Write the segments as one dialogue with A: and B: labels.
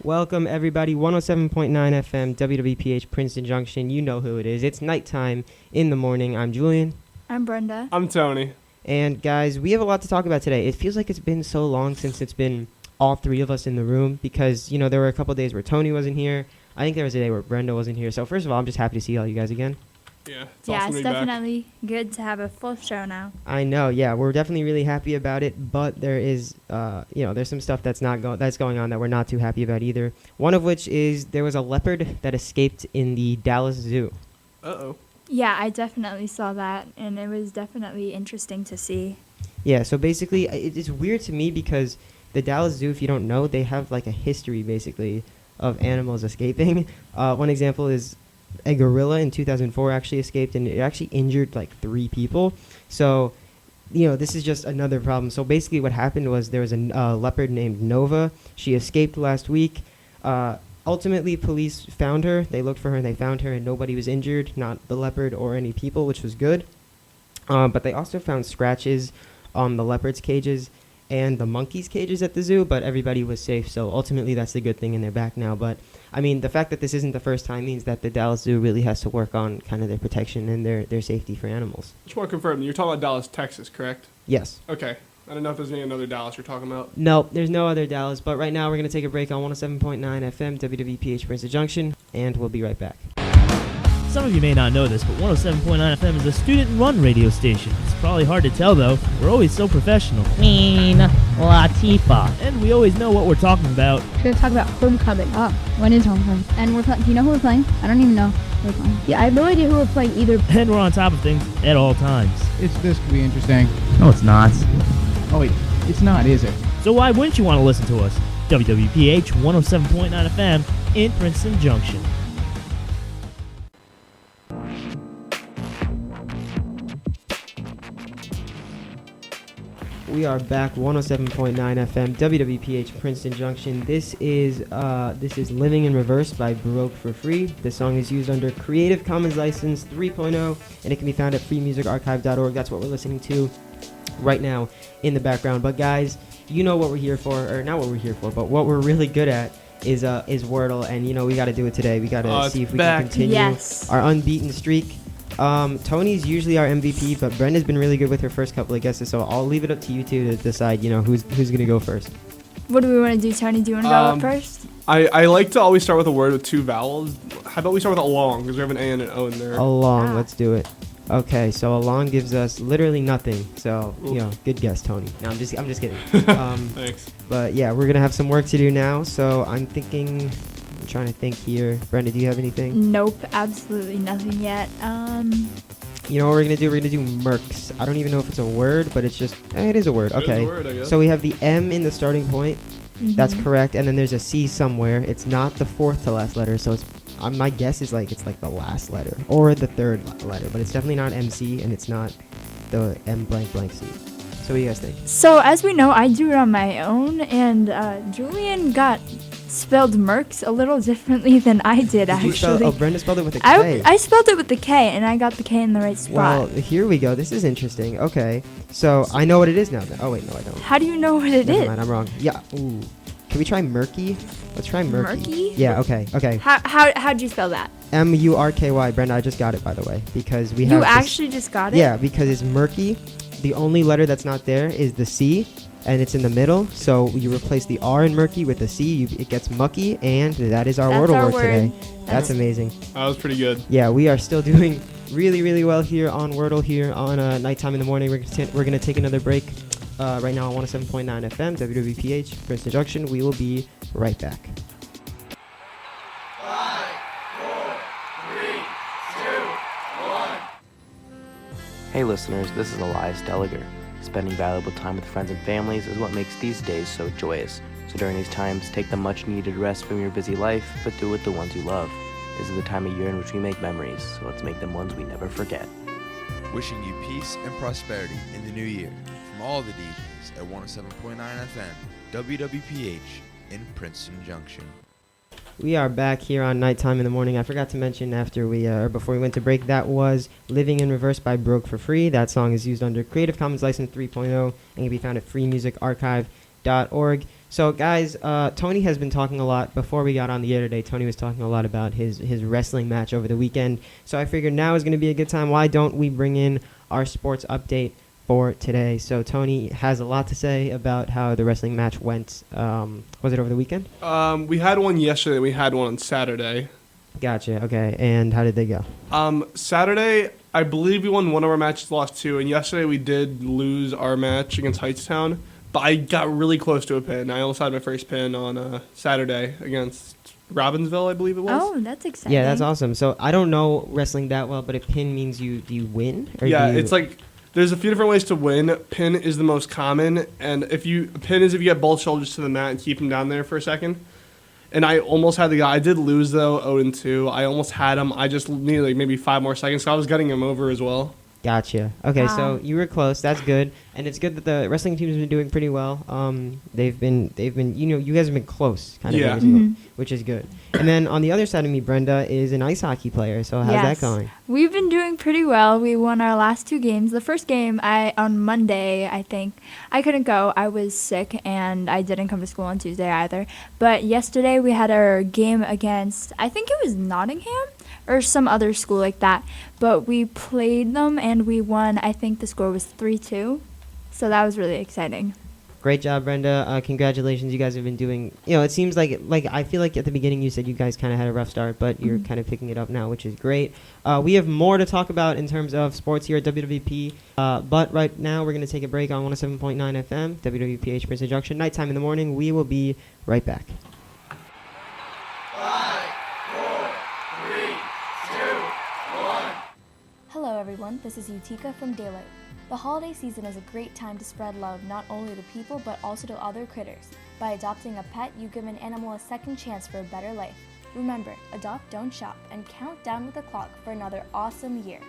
A: Welcome, everybody. 107.9 FM, WWPH, Princeton Junction. You know who it is. It's nighttime in the morning. I'm Julian.
B: I'm Brenda.
C: I'm Tony.
A: And, guys, we have a lot to talk about today. It feels like it's been so long since it's been all three of us in the room because, you know, there were a couple days where Tony wasn't here. I think there was a day where Brenda wasn't here. So, first of all, I'm just happy to see all you guys again.
C: Yeah,
B: It's
C: awesome to be back.
B: definitely good to have a full show now.
A: I know, yeah, we're definitely really happy about it, but there is, there's some stuff that's going on that we're not too happy about either. One of which is there was a leopard that escaped in the Dallas Zoo.
C: Uh-oh.
B: Yeah, I definitely saw that, and it was definitely interesting to see.
A: Yeah, so basically, it's weird to me because the Dallas Zoo, if you don't know, they have like a history basically of animals escaping. One example is a gorilla in 2004 actually escaped, and it actually injured like 3 people. So, you know, this is just another problem. So basically what happened was there was a leopard named Nova. She escaped last week. Ultimately, police found her. They looked for her and they found her, and nobody was injured, not the leopard or any people, which was good. But they also found scratches on the leopard's cages and the monkey's cages at the zoo, but everybody was safe. So ultimately, that's the good thing, and they're back now. But I mean, the fact that this isn't the first time means that the Dallas Zoo really has to work on kind of their protection and their safety for animals.
C: Just want to confirm, you're talking about Dallas, Texas, correct?
A: Yes.
C: Okay. I don't know if there's any other Dallas you're talking about.
A: No, there's no other Dallas, but right now we're going to take a break on 107.9 FM, WWPH Princeton Junction, and we'll be right back.
D: Some of you may not know this, but 107.9 FM is a student-run radio station. It's probably hard to tell, though. We're always so professional.
E: Queen Latifah.
D: And we always know what we're talking about.
F: We're going to talk about homecoming.
G: Oh, when is homecoming? And we're playing. Do you know who we're playing? I don't even know who we're playing.
F: Yeah, I have no idea who we're playing either.
D: And we're on top of things at all times.
H: This could be interesting.
D: No, it's not.
H: Oh, wait. It's not, is it?
D: So why wouldn't you want to listen to us? WWPH 107.9 FM in Princeton Junction.
A: We are back, 107.9 FM, WWPH Princeton Junction. This is Living in Reverse by Broke for Free. The song is used under Creative Commons License 3.0, and it can be found at freemusicarchive.org. That's what we're listening to right now in the background. But guys, you know what we're here for, or not what we're here for, but what we're really good at is Wordle, and you know we got to do it today. We got to see if we can continue our unbeaten streak. Tony's usually our MVP, but Brenda's been really good with her first couple of guesses, so I'll leave it up to you two to decide, you know, who's gonna go first.
B: What do we want to do, Tony? Do you want to go up first?
C: I like to always start with a word with 2 vowels. How about we start with along, because we have an A and an O in there.
A: Along, let's do it. Okay, so along gives us literally nothing. So, you know, good guess, Tony. No, I'm just kidding.
C: Thanks.
A: But yeah, we're gonna have some work to do now. So I'm trying to think here. Brenda, do you have anything?
B: Nope, absolutely nothing yet.
A: You know what we're gonna do? We're gonna do Mercs. I don't even know if it's a word, but it's just it is a word. Okay.
C: It is a word, I guess.
A: So we have the M in the starting point.
B: Mm-hmm.
A: That's correct. And then there's a C somewhere. It's not the 4th to last letter, so it's my guess is like it's like the last letter or the 3rd letter, but it's definitely not MC and it's not the M blank blank C. So what do you guys think?
B: So as we know, I drew it on my own, and Julian got spelled Mercs a little differently than I did, actually.
A: Brenda spelled it with a K.
B: I spelled it with the K, and I got the K in the right spot.
A: Well, here we go. This is interesting. Okay, so I know what it is now. Oh, wait, no, I don't.
B: How do you know what it is?
A: Never mind, I'm wrong. Yeah, ooh. Can we try murky? Let's try murky.
B: Murky?
A: Yeah, okay.
B: How'd you spell that?
A: Murky. Brenda, I just got it, by the way, because we have
B: You actually just got it?
A: Yeah, because it's murky. The only letter that's not there is the C, and it's in the middle, so you replace the R in murky with a C, it gets mucky, and that is our Wordle word today. That's amazing.
C: That was pretty good.
A: Yeah, we are still doing really, really well here on Wordle here on nighttime in the morning. We're going to take another break right now on 107.9 FM, WWPH, Princeton Junction. We will be right back.
I: 5, 4, 3, 2, 1.
J: Hey listeners, this is Elias Deliger. Spending valuable time with friends and families is what makes these days so joyous. So during these times, take the much needed rest from your busy life, but do it with the ones you love. This is the time of year in which we make memories, so let's make them ones we never forget.
I: Wishing you peace and prosperity in the new year from all the DJs at 107.9 FM, WWPH in Princeton Junction.
A: We are back here on Nighttime in the Morning. I forgot to mention before we went to break, that was Living in Reverse by Broke for Free. That song is used under Creative Commons License 3.0 and can be found at freemusicarchive.org. So, guys, Tony has been talking a lot. Before we got on the air today, Tony was talking a lot about his wrestling match over the weekend. So I figured now is going to be a good time. Why don't we bring in our sports update for today? So Tony has a lot to say about how the wrestling match went. Was it over the weekend?
C: We had one yesterday. We had one on Saturday.
A: Gotcha. Okay. And how did they go?
C: Saturday, I believe we won one of our matches, lost two. And yesterday we did lose our match against Hightstown. But I got really close to a pin. I almost had my first pin on Saturday against Robbinsville, I believe it was.
B: Oh, that's exciting.
A: Yeah, that's awesome. So I don't know wrestling that well, but a pin means do you win? Or
C: Yeah, it's like there's a few different ways to win. Pin is the most common, and pin is if you get both shoulders to the mat and keep them down there for a second. And I almost had the guy. I did lose though, 0-2. I almost had him. I just needed like maybe 5 more seconds, so I was getting him over as well.
A: Gotcha. Okay,
B: Wow.
A: so you were close. That's good, and it's good that the wrestling team's been doing pretty well. They've been, you guys have been close, kind of,
C: Yeah.
A: every single, which is good. And then on the other side of me, Brenda is an ice hockey player. So how's that
B: Yes.
A: going?
B: We've been doing pretty well. We won our last 2 games. The first game, on Monday, I think, I couldn't go. I was sick, and I didn't come to school on Tuesday either. But yesterday, we had our game against, I think it was Nottingham or some other school like that. But we played them, and we won. I think the score was 3-2. So that was really exciting.
A: Great job, Brenda. Congratulations. You guys have been doing, it seems like I feel like at the beginning you said you guys kind of had a rough start, but you're kind of picking it up now, which is great. We have more to talk about in terms of sports here at WWP, but right now we're going to take a break on 107.9 FM, WWPH Princeton Junction, nighttime in the morning. We will be right back.
K: 5, 4, 3, 2, 1.
L: Hello everyone, this is Utika from Daylight. The holiday season is a great time to spread love not only to people but also to other critters. By adopting a pet, you give an animal a second chance for a better life. Remember, adopt, don't shop, and count down with the clock for another awesome year.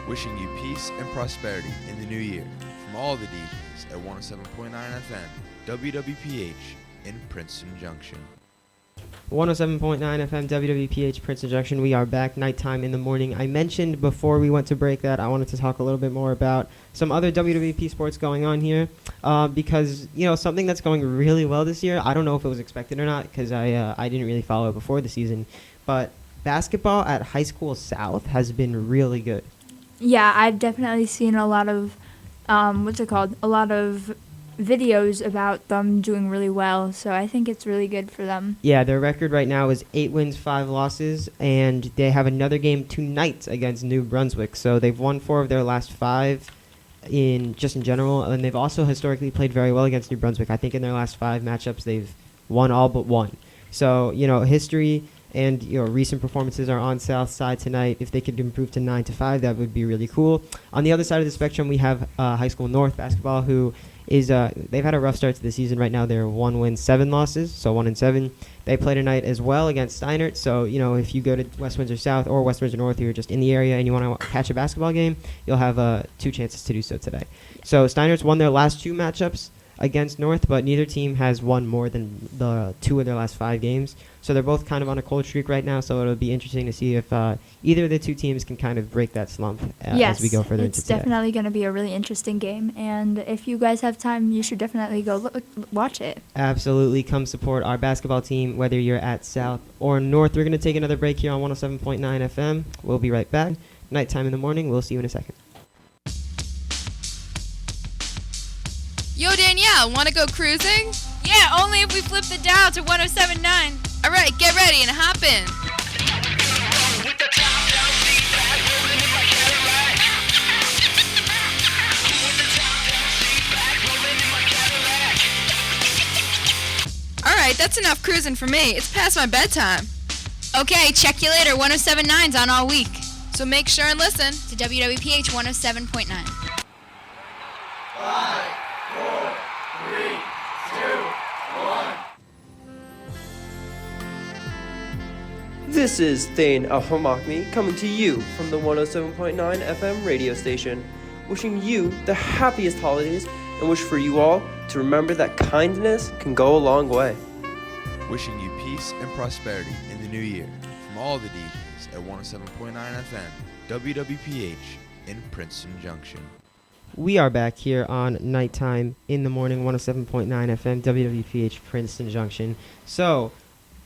I: Wishing you peace and prosperity in the new year from all the DJs at 107.9 FM, WWPH in Princeton Junction.
A: 107.9 FM WWPH Princeton Junction. We are back nighttime in the morning. I mentioned before we went to break that I wanted to talk a little bit more about some other WWP sports going on here because, something that's going really well this year. I don't know if it was expected or not because I didn't really follow it before the season. But basketball at High School South has been really good.
B: Yeah, I've definitely seen a lot of, a lot of videos about them doing really well, so I think it's really good for them.
A: Yeah, their record right now is 8 wins, 5 losses, and they have another game tonight against New Brunswick. So they've won 4 of their last 5 in general, and they've also historically played very well against New Brunswick. I think in their last 5 matchups they've won all but 1. So, history and recent performances are on South Side tonight. If they could improve to 9-5, that would be really cool. On the other side of the spectrum, we have High School North basketball, who is they've had a rough start to the season. Right now they're 1 win, 7 losses, so 1-7. They play tonight as well against Steinert. So if you go to West Windsor South or West Windsor North, you're just in the area and you want to catch a basketball game, you'll have 2 chances to do so today. So Steinert's won their last 2 matchups against North, but neither team has won more than the 2 of their last 5 games. So they're both kind of on a cold streak right now, so it'll be interesting to see if either of the 2 teams can kind of break that slump as we go further into today.
B: It's definitely going to be a really interesting game, and if you guys have time, you should definitely go watch it.
A: Absolutely. Come support our basketball team, whether you're at South or North. We're going to take another break here on 107.9 FM. We'll be right back. Nighttime in the morning. We'll see you in a second.
M: Yo, Danielle, want to go cruising?
N: Yeah, only if we flip the dial to 107.9.
M: All right, get ready and hop in. All right, that's enough cruising for me. It's past my bedtime.
N: Okay, check you later. 107.9's on all week.
M: So make sure and listen
N: to WWPH 107.9.
K: 5, 4, 3, 2, 1.
O: This is Thane Alhamakmi coming to you from the 107.9 FM radio station, wishing you the happiest holidays and wish for you all to remember that kindness can go a long way.
I: Wishing you peace and prosperity in the new year from all the DJs at 107.9 FM, WWPH in Princeton Junction.
A: We are back here on Nighttime in the Morning, 107.9 FM, WWPH Princeton Junction. So,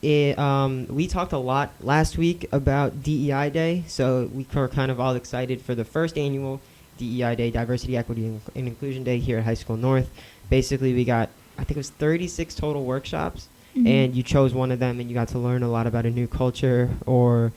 A: we talked a lot last week about DEI Day, so we were kind of all excited for the first annual DEI Day, Diversity, Equity, and Inclusion Day here at High School North. Basically, we got, I think it was 36 total workshops, and you chose one of them, and you got to learn a lot about a new culture or,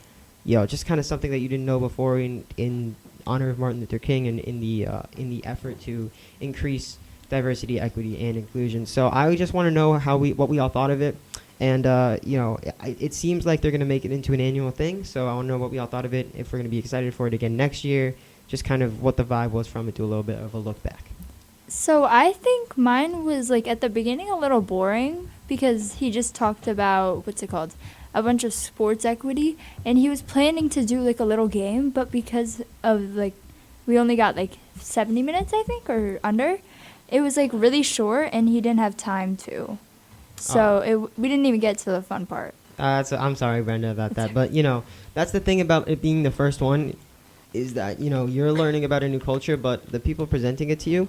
A: just kind of something that you didn't know before in honor of Martin Luther King and in the effort to increase diversity, equity, and inclusion. So I just want to know what we all thought of it, and it seems like they're going to make it into an annual thing. So I want to know what we all thought of it. If we're going to be excited for it again next year, just kind of what the vibe was from it. Do a little bit of a look back.
B: So I think mine was at the beginning a little boring because he just talked about a bunch of sports equity, and he was planning to do a little game, but because of we only got 70 minutes I think or under, it was really short and he didn't have time to. So we didn't even get to the fun part.
A: I'm sorry, Brenda, about that, but that's the thing about it being the first one is that you're learning about a new culture, but the people presenting it to you,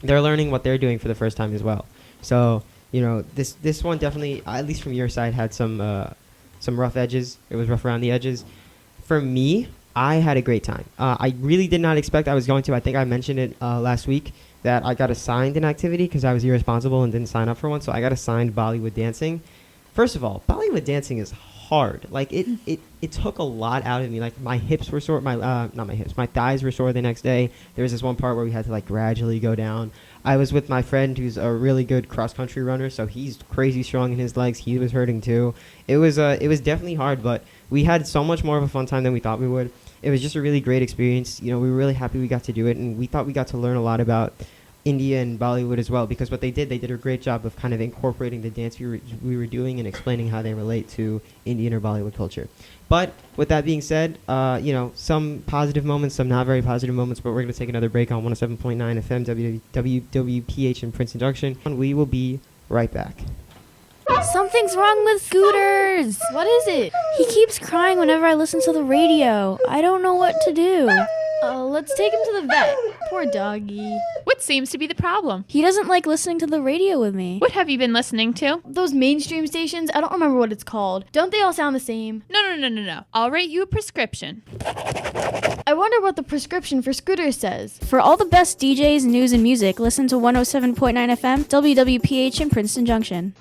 A: they're learning what they're doing for the first time as well. So this one definitely, at least from your side, had some rough edges. It was rough around the edges. For me, I had a great time. I really did not expect I was going to. I think I mentioned it last week that I got assigned an activity because I was irresponsible and didn't sign up for one. So I got assigned Bollywood dancing. First of all, Bollywood dancing is hard. It took a lot out of me. My hips were sore. Not my hips. My thighs were sore the next day. There was this one part where we had to gradually go down. I was with my friend who's a really good cross-country runner, so he's crazy strong in his legs. He was hurting too. It was definitely hard, but we had so much more of a fun time than we thought we would. It was just a really great experience. We were really happy we got to do it, and we thought we got to learn a lot about India and Bollywood as well, because what they did a great job of kind of incorporating the dance we were doing and explaining how they relate to Indian or Bollywood culture. But with that being said, some positive moments, some not very positive moments, but we're going to take another break on 107.9 FM WWPH in Princeton Junction. We will be right back.
P: Something's wrong with Scooters. What is it? He keeps crying whenever I listen to the radio. I don't know what to do. Let's take him to the vet. Poor doggy.
Q: What seems to be the problem?
P: He doesn't like listening to the radio with me.
Q: What have you been listening to?
F: Those mainstream stations, I don't remember what it's called. Don't they all sound the same?
Q: No. I'll write you a prescription.
F: I wonder what the prescription for Scooters says.
P: For all the best DJs, news, and music, listen to 107.9 FM, WWPH in Princeton Junction.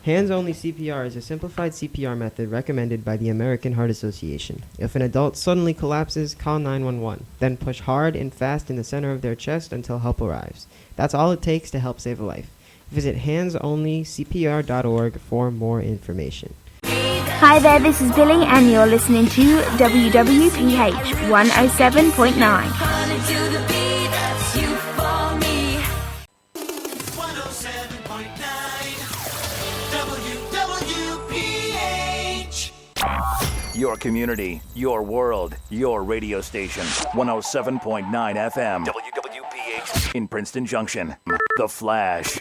A: Hands-only CPR is a simplified CPR method recommended by the American Heart Association. If an adult suddenly collapses, call 911. Then push hard and fast in the center of their chest until help arrives. That's all it takes to help save a life. Visit handsonlycpr.org for more information.
R: Hi there, this is Billy, and you're listening to WWPH 107.9.
S: Your community, your world, your radio station. 107.9 FM. WWPH in Princeton Junction. The Flash.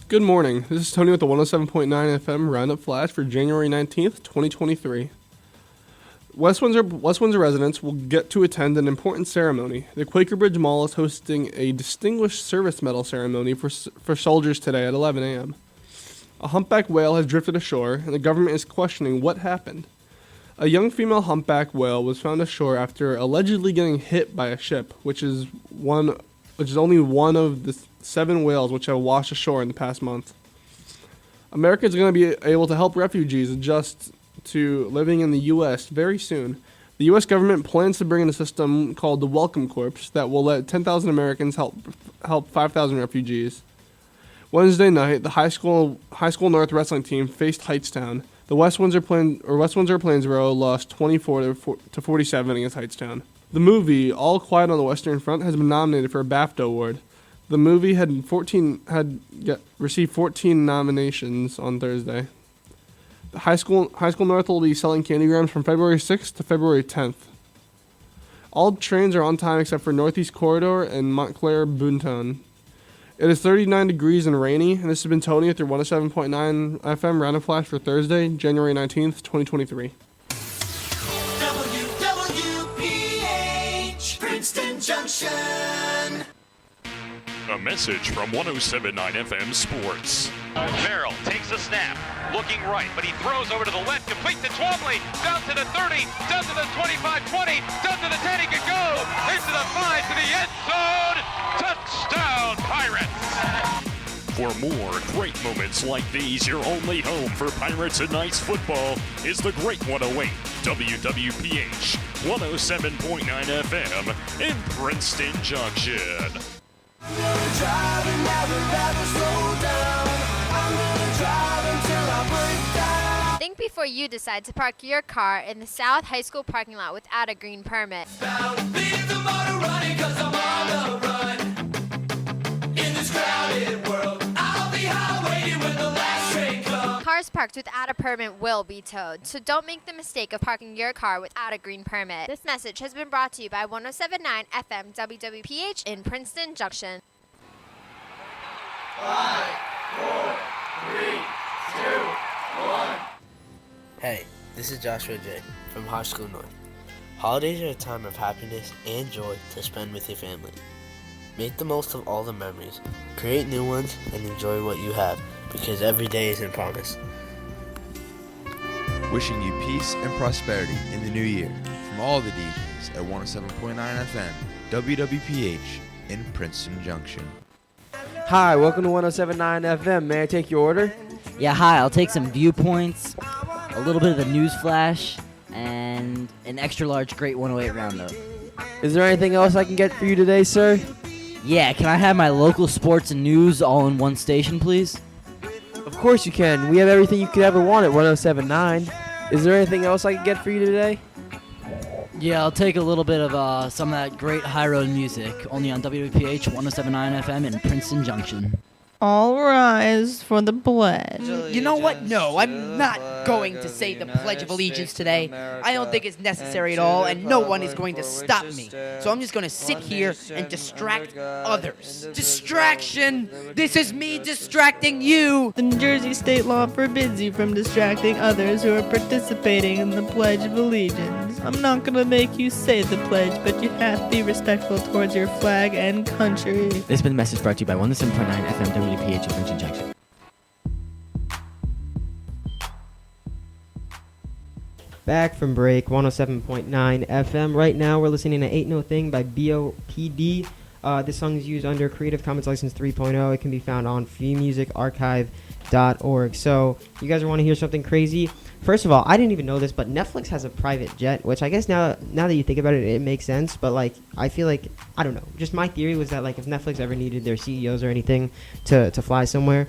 C: Good morning. This is Tony with the 107.9 FM Roundup Flash for January 19th, 2023. West Windsor residents will get to attend an important ceremony. The Quaker Bridge Mall is hosting a Distinguished Service Medal ceremony for soldiers today at 11 a.m. A humpback whale has drifted ashore, and the government is questioning what happened. A young female humpback whale was found ashore after allegedly getting hit by a ship, which is only one of the 7 whales which have washed ashore in the past month. America is going to be able to help refugees adjust to living in the U.S. very soon. The U.S. government plans to bring in a system called the Welcome Corps that will let 10,000 Americans help 5,000 refugees. Wednesday night, the high school North wrestling team faced Hightstown. The West Windsor Plainsboro lost 24 to 47 against Hightstown. The movie All Quiet on the Western Front has been nominated for a BAFTA award. The movie had received 14 nominations on Thursday. The high school North will be selling candygrams from February 6th to February 10th. All trains are on time except for Northeast Corridor and Montclair Boonton. It is 39 degrees and rainy, and this has been Tony at your 107.9 FM Roundup Flash for Thursday, January 19th, 2023.
T: message from 107.9 FM Sports.
U: Merrill takes a snap, looking right, but he throws over to the left, complete to Twombly, down to the 30, down to the 25-20, down to the 10, he can go, into the 5, to the end zone, touchdown Pirates!
T: For more great moments like these, your only home for Pirates and Knights football is the Great 108, WWPH, 107.9 FM in Princeton Junction.
V: Think before you decide to park your car in the South High School parking lot without a green permit. Cars parked without a permit will be towed, so don't make the mistake of parking your car without a green permit. This message has been brought to you by 107.9 FM WWPH in Princeton Junction.
K: 5, 4, 3, 2, 1.
J: Hey, this is Joshua J. from High School North. Holidays are a time of happiness and joy to spend with your family. Make the most of all the memories, create new ones, and enjoy what you have, because every day isn't promised.
I: Wishing you peace and prosperity in the new year from all the DJs at 107.9 FM, WWPH in Princeton Junction.
W: Hi, welcome to 107.9 FM. May I take your order?
X: Yeah, hi, I'll take some viewpoints, a little bit of the news flash, and an extra large Great 108 Roundup.
W: Is there anything else I can get for you today, sir?
X: Yeah, can I have my local sports and news all in one station, please?
W: Of course you can. We have everything you could ever want at 107.9. Is there anything else I can get for you today?
X: Yeah, I'll take a little bit of some of that great high road music, only on WPH 107.9 FM in Princeton Junction.
E: All rise for the pledge.
Y: You know what? No, I'm not going to say the Pledge of Allegiance today. I don't think it's necessary at all, and no one is going to stop me. So I'm just going to sit here and distract others. Distraction! This is me distracting you!
E: The New Jersey state law forbids you from distracting others who are participating in the Pledge of Allegiance. I'm not going to make you say the pledge, but you have to be respectful towards your flag and country.
Z: This has been a message brought to you by 107.9 FM WPH in Princeton Junction.
A: Back from break, 107.9 FM. Right now, we're listening to Ain't No Thing by BOPD. This song is used under Creative Commons License 3.0. It can be found on freemusicarchive.org. So, you guys want to hear something crazy? First of all, I didn't even know this, but Netflix has a private jet, which I guess now that you think about it, it makes sense. But, like, I feel like, I don't know. Just my theory was that, like, if Netflix ever needed their CEOs or anything to fly somewhere,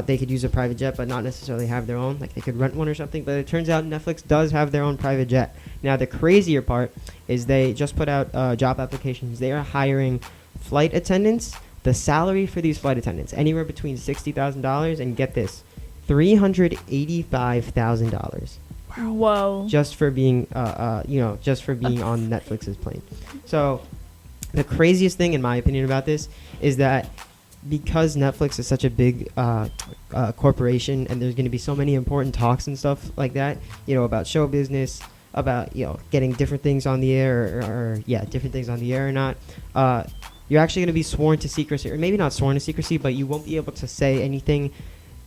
A: they could use a private jet, but not necessarily have their own. Like, they could rent one or something. But it turns out Netflix does have their own private jet. Now, the crazier part is they just put out job applications. They are hiring flight attendants. The salary for these flight attendants, anywhere between $60,000 and, get this, $385,000.
B: Whoa.
A: Just for being, just for being on Netflix's plane. So, the craziest thing, in my opinion, about this is that because Netflix is such a big corporation, and there's going to be so many important talks and stuff like that, about show business, about getting different things on the air, or different things on the air or not. You're actually going to be sworn to secrecy, or maybe not sworn to secrecy, but you won't be able to say anything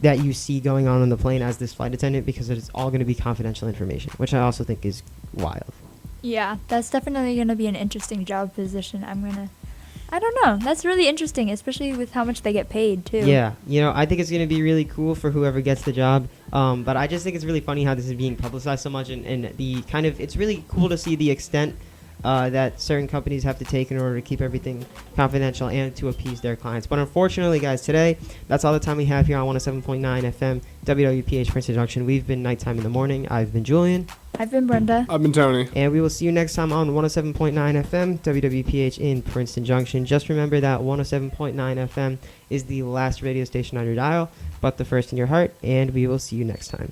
A: that you see going on the plane as this flight attendant, because it's all going to be confidential information, which I also think is wild.
B: Yeah, that's definitely going to be an interesting job position. I don't know. That's really interesting, especially with how much they get paid, too.
A: Yeah, I think it's going to be really cool for whoever gets the job. But I just think it's really funny how this is being publicized so much, and the kind of, it's really cool to see the extent that certain companies have to take in order to keep everything confidential and to appease their clients. But unfortunately, guys, today, that's all the time we have here on 107.9 FM, WWPH Princeton Junction. We've been Nighttime in the Morning. I've been Julian.
B: I've been Brenda.
C: I've been Tony.
A: And we will see you next time on 107.9 FM, WWPH in Princeton Junction. Just remember that 107.9 FM is the last radio station on your dial, but the first in your heart, and we will see you next time.